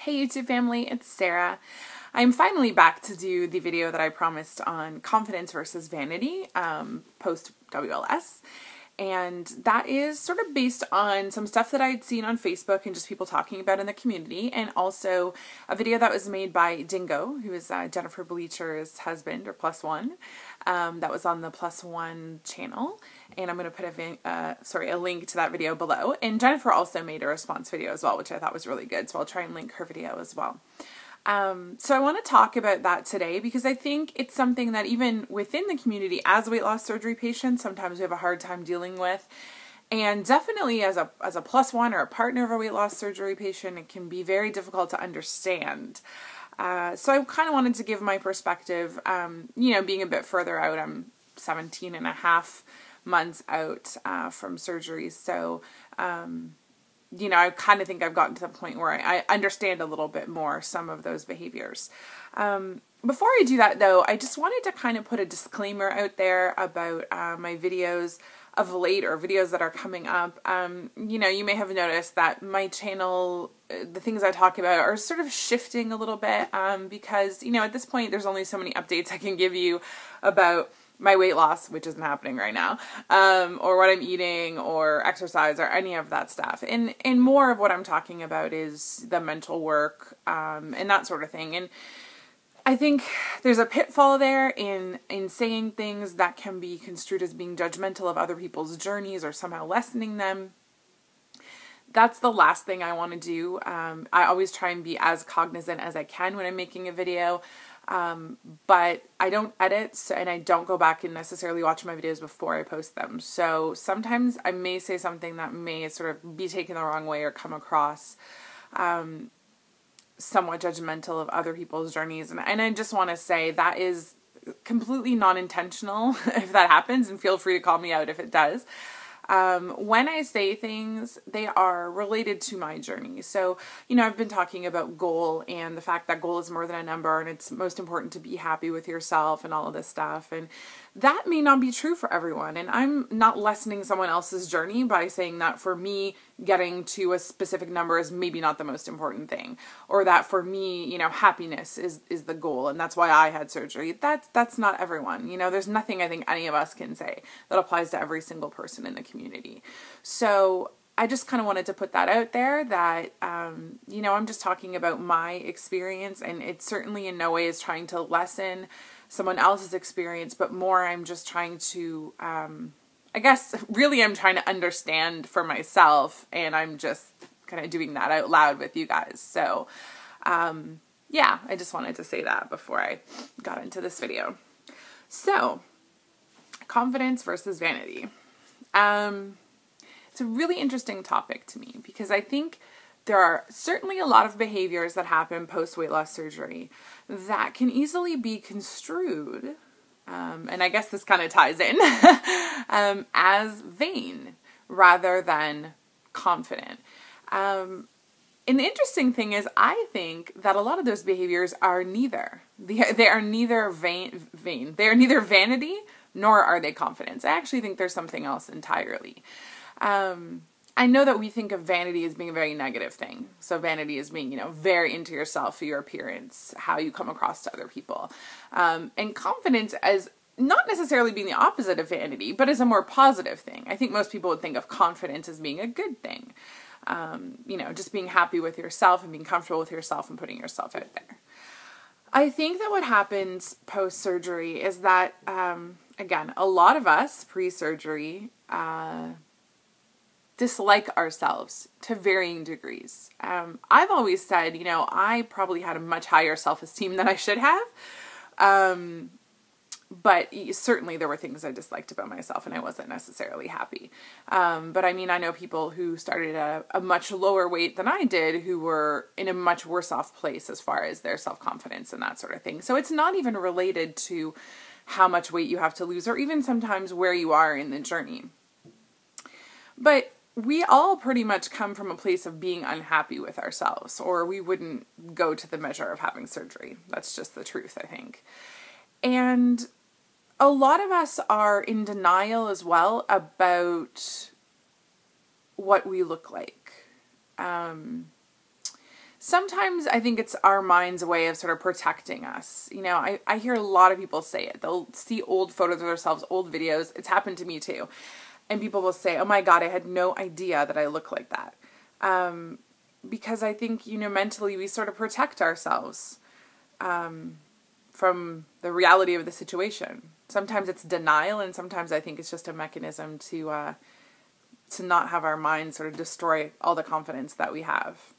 Hey YouTube family, it's Sarah. I'm finally back to do the video that I promised on confidence versus vanity, post-WLS. And that is sort of based on some stuff that I'd seen on Facebook and just people talking about in the community, and also a video that was made by Dingo, who is Jennifer Bleacher's husband, or Plus One, that was on the Plus One channel. And I'm going to put a link to that video below. And Jennifer also made a response video as well, which I thought was really good, so I'll try and link her video as well. So I want to talk about that today because I think it's something that even within the community as weight loss surgery patients, sometimes we have a hard time dealing with. And definitely as a plus one or a partner of a weight loss surgery patient, it can be very difficult to understand. So I kind of wanted to give my perspective, being a bit further out. I'm 17 and a half months out from surgery. So, I kind of think I've gotten to the point where I understand a little bit more some of those behaviors. Before I do that though, I just wanted to kind of put a disclaimer out there about my videos of late, or videos that are coming up. You may have noticed that my channel, the things I talk about are sort of shifting a little bit because, at this point there's only so many updates I can give you about my weight loss, which isn't happening right now, or what I'm eating or exercise or any of that stuff. And more of what I'm talking about is the mental work and that sort of thing. And I think there's a pitfall there in saying things that can be construed as being judgmental of other people's journeys or somehow lessening them. That's the last thing I want to do. I always try and be as cognizant as I can when I'm making a video. But I don't edit, and I don't go back and necessarily watch my videos before I post them. So sometimes I may say something that may sort of be taken the wrong way or come across somewhat judgmental of other people's journeys. And I just want to say that is completely non-intentional if that happens, and feel free to call me out if it does. When I say things, they are related to my journey. So, I've been talking about goal and the fact that goal is more than a number, and it's most important to be happy with yourself and all of this stuff. And that may not be true for everyone. And I'm not lessening someone else's journey by saying that for me, getting to a specific number is maybe not the most important thing, or that for me, happiness is the goal. And that's why I had surgery. That's not everyone. There's nothing I think any of us can say that applies to every single person in the community. So I just kind of wanted to put that out there that, I'm just talking about my experience, and it certainly in no way is trying to lessen someone else's experience, but more I'm just trying to, I guess really I'm trying to understand for myself, and I'm just kind of doing that out loud with you guys. So, yeah, I just wanted to say that before I got into this video. So, confidence versus vanity. It's a really interesting topic to me because I think there are certainly a lot of behaviors that happen post-weight loss surgery that can easily be construed, and I guess this kind of ties in, as vain rather than confident. And the interesting thing is, I think that a lot of those behaviors are neither. They are neither vain. They are neither vanity nor are they confidence. I actually think there's something else entirely. I know that we think of vanity as being a very negative thing. So vanity is being, very into yourself, your appearance, how you come across to other people. And confidence as not necessarily being the opposite of vanity, but as a more positive thing. I think most people would think of confidence as being a good thing. Just being happy with yourself and being comfortable with yourself and putting yourself out there. I think that what happens post-surgery is that, again, a lot of us pre-surgery, dislike ourselves to varying degrees. I've always said, I probably had a much higher self-esteem than I should have. But certainly there were things I disliked about myself and I wasn't necessarily happy. But I mean, I know people who started at a much lower weight than I did who were in a much worse off place as far as their self-confidence and that sort of thing. So it's not even related to how much weight you have to lose or even sometimes where you are in the journey. But we all pretty much come from a place of being unhappy with ourselves, or we wouldn't go to the measure of having surgery. That's just the truth, I think. And a lot of us are in denial as well about what we look like. sometimes I think it's our mind's way of sort of protecting us. You know, I hear a lot of people say it. They'll see old photos of themselves, old videos. It's happened to me too. And people will say, oh my God, I had no idea that I look like that. Because I think, you know, mentally we sort of protect ourselves from the reality of the situation. Sometimes it's denial, and sometimes I think it's just a mechanism to not have our minds sort of destroy all the confidence that we have.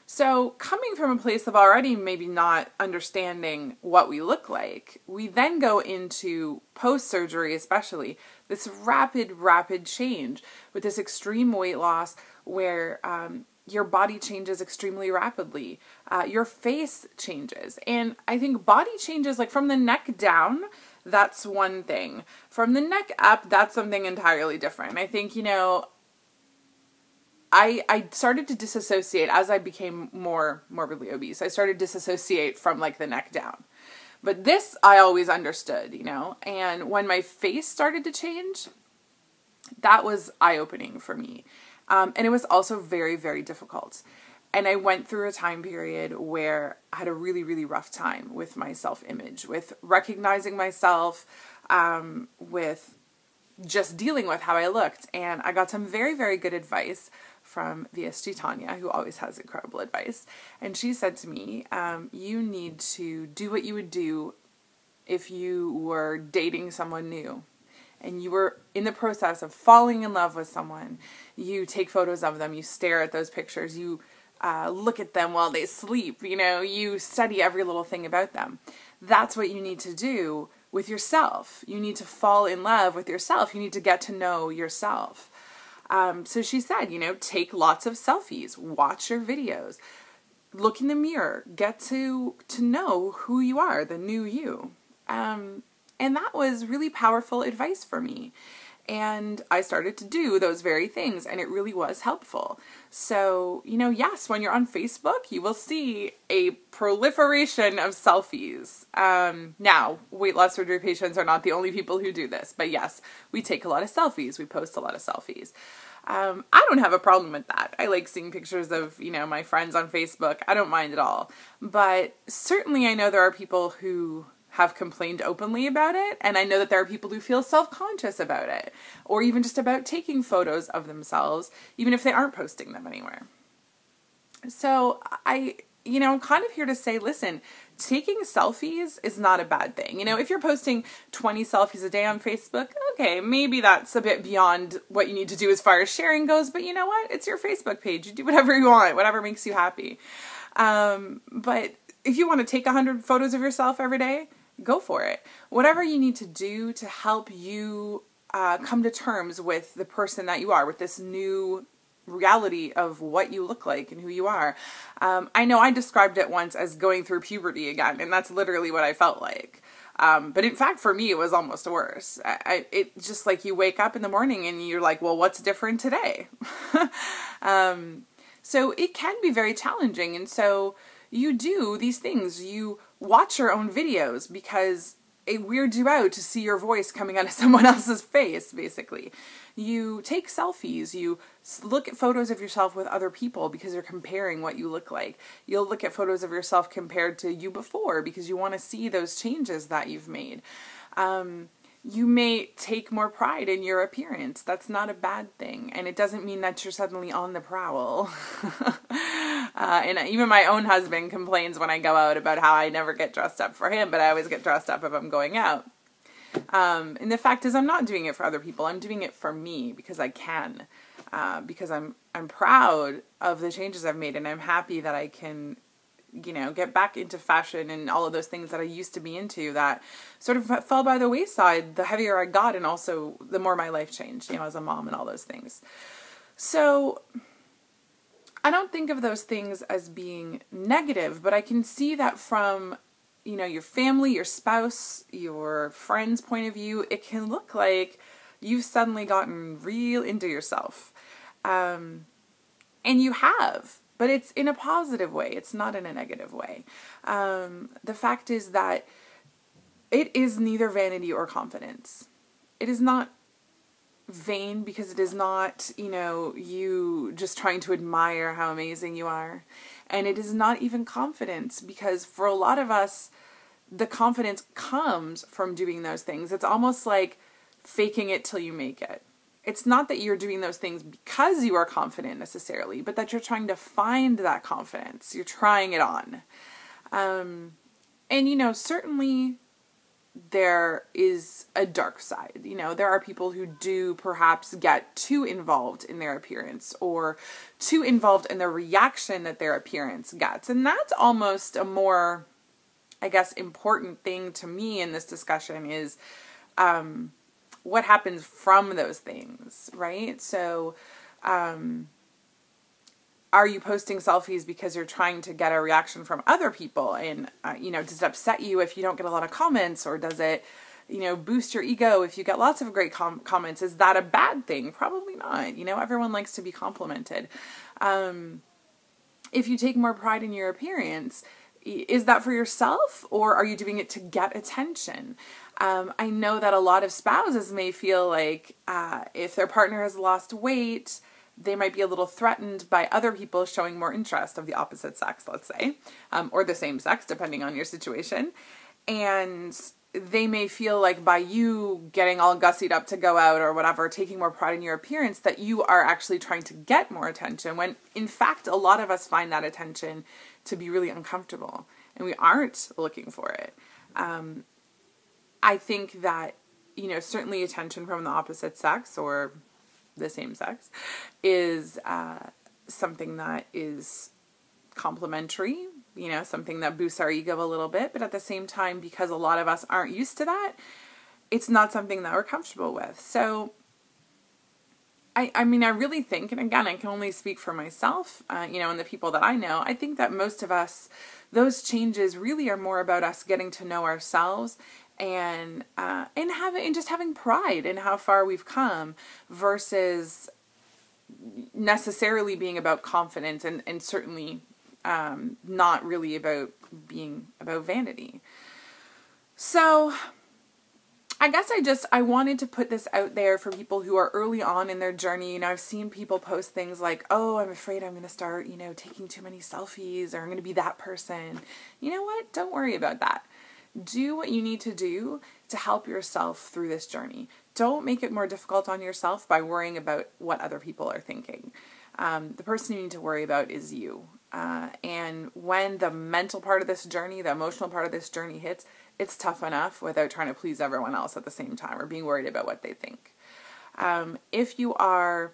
So coming from a place of already maybe not understanding what we look like, we then go into post-surgery especially, this rapid change with this extreme weight loss where your body changes extremely rapidly. Your face changes. And I think body changes, like from the neck down, that's one thing. From the neck up, that's something entirely different. I think, you know, I started to disassociate as I became more morbidly obese. I started to disassociate from like the neck down. But this I always understood, you know, and when my face started to change, that was eye-opening for me. And it was also very, very difficult. And I went through a time period where I had a really, really rough time with my self-image, with recognizing myself, with just dealing with how I looked. And I got some very, very good advice from VSG Tanya, who always has incredible advice. And she said to me, you need to do what you would do if you were dating someone new and you were in the process of falling in love with someone. You take photos of them, you stare at those pictures, you look at them while they sleep, you know, you study every little thing about them. That's what you need to do with yourself. You need to fall in love with yourself. You need to get to know yourself. So she said, you know, take lots of selfies, watch your videos, look in the mirror, get to know who you are, the new you. And that was really powerful advice for me. And I started to do those very things, and it really was helpful. So, you know, yes, when you're on Facebook, you will see a proliferation of selfies. Now, weight loss surgery patients are not the only people who do this, but yes, we take a lot of selfies. We post a lot of selfies. I don't have a problem with that. I like seeing pictures of, you know, my friends on Facebook. I don't mind at all. But certainly I know there are people who have complained openly about it, and I know that there are people who feel self-conscious about it, or even just about taking photos of themselves, even if they aren't posting them anywhere. So I'm kind of here to say, listen, taking selfies is not a bad thing. You know, if you're posting 20 selfies a day on Facebook, okay, maybe that's a bit beyond what you need to do as far as sharing goes, but you know what? It's your Facebook page. You do whatever you want, whatever makes you happy. But if you want to take 100 photos of yourself every day, go for it. Whatever you need to do to help you come to terms with the person that you are, with this new reality of what you look like and who you are. I know I described it once as going through puberty again, and that's literally what I felt like. But in fact, for me, it was almost worse. It's just like you wake up in the morning and you're like, well, what's different today? So it can be very challenging. And so you do these things. You watch your own videos because it weirds you out to see your voice coming out of someone else's face, basically. You take selfies. You look at photos of yourself with other people because you're comparing what you look like. You'll look at photos of yourself compared to you before because you want to see those changes that you've made. You may take more pride in your appearance. That's not a bad thing. And it doesn't mean that you're suddenly on the prowl. And even my own husband complains when I go out about how I never get dressed up for him, but I always get dressed up if I'm going out. And the fact is I'm not doing it for other people. I'm doing it for me because I can. Because I'm proud of the changes I've made, and I'm happy that I can, you know, get back into fashion and all of those things that I used to be into that sort of fell by the wayside the heavier I got, and also the more my life changed, you know, as a mom and all those things. So I don't think of those things as being negative, but I can see that from, you know, your family, your spouse, your friend's point of view, it can look like you've suddenly gotten real into yourself. And you have. But it's in a positive way. It's not in a negative way. The fact is that it is neither vanity or confidence. It is not vain because it is not, you just trying to admire how amazing you are. And it is not even confidence, because for a lot of us, the confidence comes from doing those things. It's almost like faking it till you make it. It's not that you're doing those things because you are confident necessarily, but that you're trying to find that confidence. You're trying it on. And, certainly there is a dark side. There are people who do perhaps get too involved in their appearance, or too involved in the reaction that their appearance gets. And that's almost a more, I guess, important thing to me in this discussion is what happens from those things, right? So, are you posting selfies because you're trying to get a reaction from other people? And, does it upset you if you don't get a lot of comments? Or does it, boost your ego if you get lots of great comments? Is that a bad thing? Probably not. Everyone likes to be complimented. If you take more pride in your appearance, is that for yourself, or are you doing it to get attention? I know that a lot of spouses may feel like if their partner has lost weight, they might be a little threatened by other people showing more interest of the opposite sex, let's say, or the same sex, depending on your situation. And they may feel like by you getting all gussied up to go out or whatever, taking more pride in your appearance, that you are actually trying to get more attention, when in fact, a lot of us find that attention to be really uncomfortable and we aren't looking for it. I think that, certainly attention from the opposite sex or the same sex is something that is complimentary, something that boosts our ego a little bit. But at the same time, because a lot of us aren't used to that, it's not something that we're comfortable with. So, I really think, and again, I can only speak for myself, and the people that I know, I think that most of us, those changes really are more about us getting to know ourselves and just having pride in how far we've come, versus necessarily being about confidence, and certainly not really about being about vanity. So I guess I wanted to put this out there for people who are early on in their journey. I've seen people post things like, oh, I'm afraid I'm going to start, taking too many selfies, or I'm going to be that person. You know what? Don't worry about that. Do what you need to do to help yourself through this journey. Don't make it more difficult on yourself by worrying about what other people are thinking. The person you need to worry about is you. And when the mental part of this journey, the emotional part of this journey hits, it's tough enough without trying to please everyone else at the same time, or being worried about what they think. If you are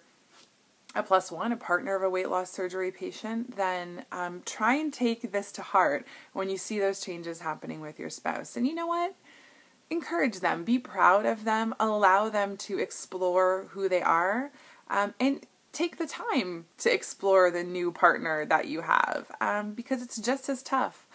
a +1, a partner of a weight loss surgery patient, then try and take this to heart when you see those changes happening with your spouse. And you know what? Encourage them. Be proud of them. Allow them to explore who they are. And take the time to explore the new partner that you have, because it's just as tough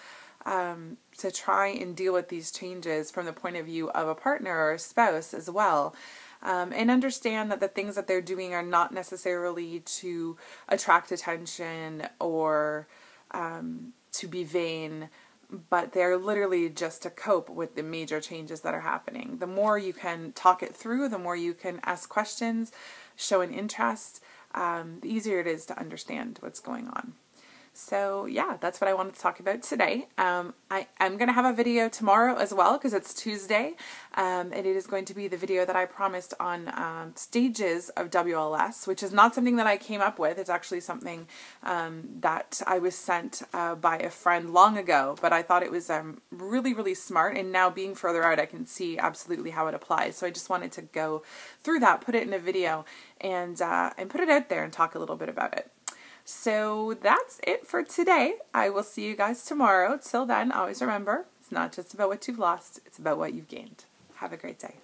to try and deal with these changes from the point of view of a partner or a spouse as well. And understand that the things that they're doing are not necessarily to attract attention or to be vain, but they're literally just to cope with the major changes that are happening. The more you can talk it through, the more you can ask questions, show an interest, the easier it is to understand what's going on. So yeah, that's what I wanted to talk about today. I'm going to have a video tomorrow as well, because it's Tuesday, and it is going to be the video that I promised on stages of WLS, which is not something that I came up with. It's actually something that I was sent by a friend long ago, but I thought it was really, really smart, and now being further out, I can see absolutely how it applies. So I just wanted to go through that, put it in a video, and put it out there and talk a little bit about it. So that's it for today. I will see you guys tomorrow. Till then, always remember, it's not just about what you've lost, it's about what you've gained. Have a great day.